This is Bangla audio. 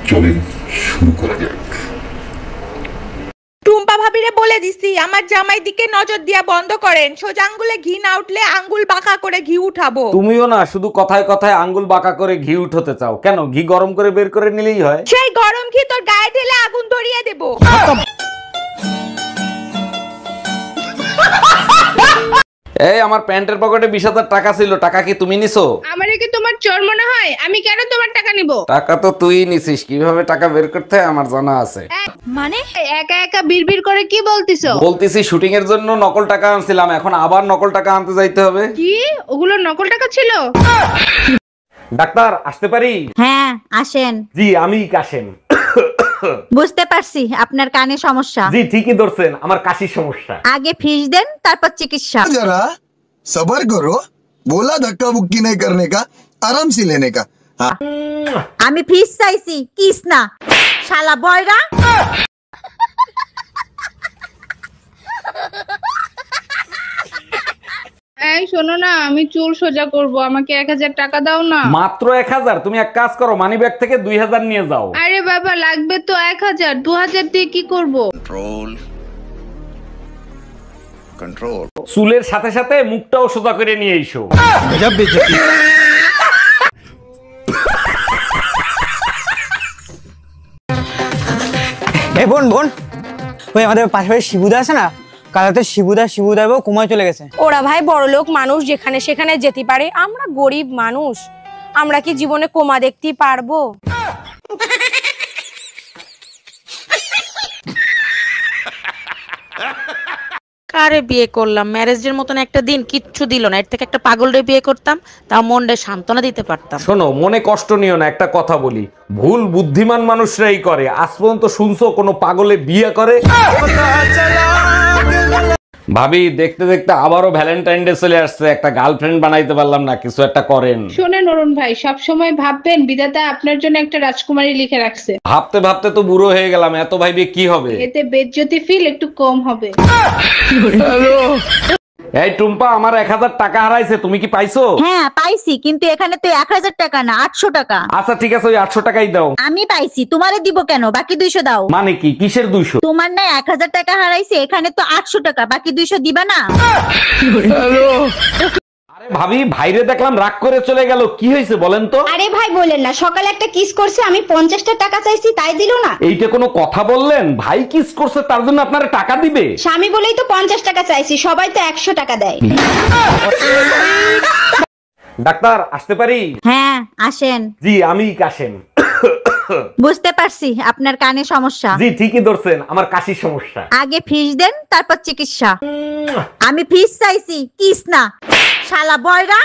চলেন শুরু করা যাক। টুম্পা ভাবিরে বলে দিছি আমার জামাই দিকে নজর দিয়া বন্ধ করেন, সোজা আঙ্গুলে ঘি না উঠলে আঙ্গুল বাঁকা করে ঘি উঠাবো। তুমিও না শুধু কথায় কথায় আঙ্গুল বাঁকা করে ঘি উঠাতে চাও, কেন? ঘি গরম করে বের করে নিলেই হয়। সেই গরম ঘি তোর গায়ে ঢেলে আগুন ধরিয়ে দেবো। এই আমার প্যান্টের পকেটে 20,000 টাকা ছিল, টাকা কি তুমি নিছো? আমারে কি তোমার চোর মনে হয়? আমি কেন তোমার টাকা নিব? টাকা তো তুই নিছিস, কিভাবে টাকা বের করতে হয় আমার জানা আছে। মানে একা একা বিড়বিড় করে কি বলতিছো? বলতেছি শুটিং এর জন্য নকল টাকা আনছিলাম, এখন আবার নকল টাকা আনতে যাইতে হবে। কি ওগুলো নকল টাকা ছিল? ডাক্তার আসতে পারি? হ্যাঁ আসেন। জি আমি কাশেম। বুঝতে পারছি আপনার কানে সমস্যা। জি ঠিকই ধরছেন, আমার কাশির সমস্যা। আগে ফিস দেন তারপর চিকিৎসা। जरा सबर करो, बोला धक्का मुक्की नहीं करने का, आराम से लेने का। আমি ফিস চাইছি, কিস না। শালা বয়রা। এই শোনো না, আমি চুল সোজা করব, আমাকে 1000 টাকা দাও না। মাত্র 1000? তুমি এক কাজ করো, মানি ব্যাগ থেকে 2000 নিয়ে যাও। আরে বাবা লাগবে তো 1000, 2000 দিয়ে কি করব? कंट्रोल চুলের সাথে সাথে মুখটাও সোজা করে নিয়ে এসো। এই বোন বোন, ওই আমাদের পাশে শিবুদা আছে না, কালাতে শিবুদা বউ কোমায় চলে গেছে। ওরা ভাই বড়লোক মানুষ, যেখানে সেখানে যেতে পারে, আমরা গরিব মানুষ, আমরা কি জীবনে কোমা দেখতে পারবো? কারে বিয়ে করলাম, ম্যারেজের মতন একটা দিন কিচ্ছু দিল না। এর থেকে একটা পাগলরে বিয়ে করতাম, তাও মনটা সান্ত্বনা দিতে পারতাম। শোনো, মনে কষ্ট নিও না, একটা কথা বলি, ভুল বুদ্ধিমান মানুষরাই করে। আজ পর্যন্ত শুনছো কোনো পাগলে বিয়ে করে? ভাবি দেখতে দেখতে আবারও ভ্যালেন্টাইন ডে চলে আসছে, একটা গার্লফ্রেন্ড বানাইতে পারলাম না, কিছু একটা করেন। শোনেন অরুণ ভাই, সব সময় ভাববেন বিধাতা আপনার জন্য একটা রাজকুমারী লিখে রাখছে। ভাবতে ভাবতে তো বুড়ো হয়ে গেলাম, এত ভাইবে কি হবে? এতে বেজ্জতি ফিল একটু কম হবে। এই টুম্পা, আমার 1000 টাকা হারাইছে, তুমি কি পাইছো? হ্যাঁ পাইছি, কিন্তু এখানে তো 1000 টাকা না 800 টাকা। আচ্ছা ঠিক আছে, ওই 800 টাকাই দাও। আমি পাইছি, তোমারে দিব কেন? বাকি 200 দাও। মানে কি, কিসের 200? তোমার না 1000 টাকা হারাইছে, এখানে তো 800 টাকা, বাকি 200 দিবা না? আরে ভাবি, ভাইরে দেখলাম রাগ করে চলে গেল, কি হয়েছে বলেন তো? আরে ভাই বলেন না, সকালে একটা কিস করছে, আমি 50টা টাকা চাইছি তাই দিলো না। এইটা কোনো কথা বললেন? ভাই কিস করছে তার জন্য আপনারা টাকা দিবে? স্বামী বলেই তো 50 টাকা চাইছি, সবাই তো 100 টাকা দেয়। ডাক্তার আসতে পারি? হ্যাঁ আসেন। জি আমি কাশেম। বুঝতে পারছি আপনার কানে সমস্যা। জি ঠিকই ধরছেন, আমার কাশির সমস্যা। আগে ফিস দেন তারপর চিকিৎসা। আমি ফিস চাইছি, কিস না। শালা বয়রা।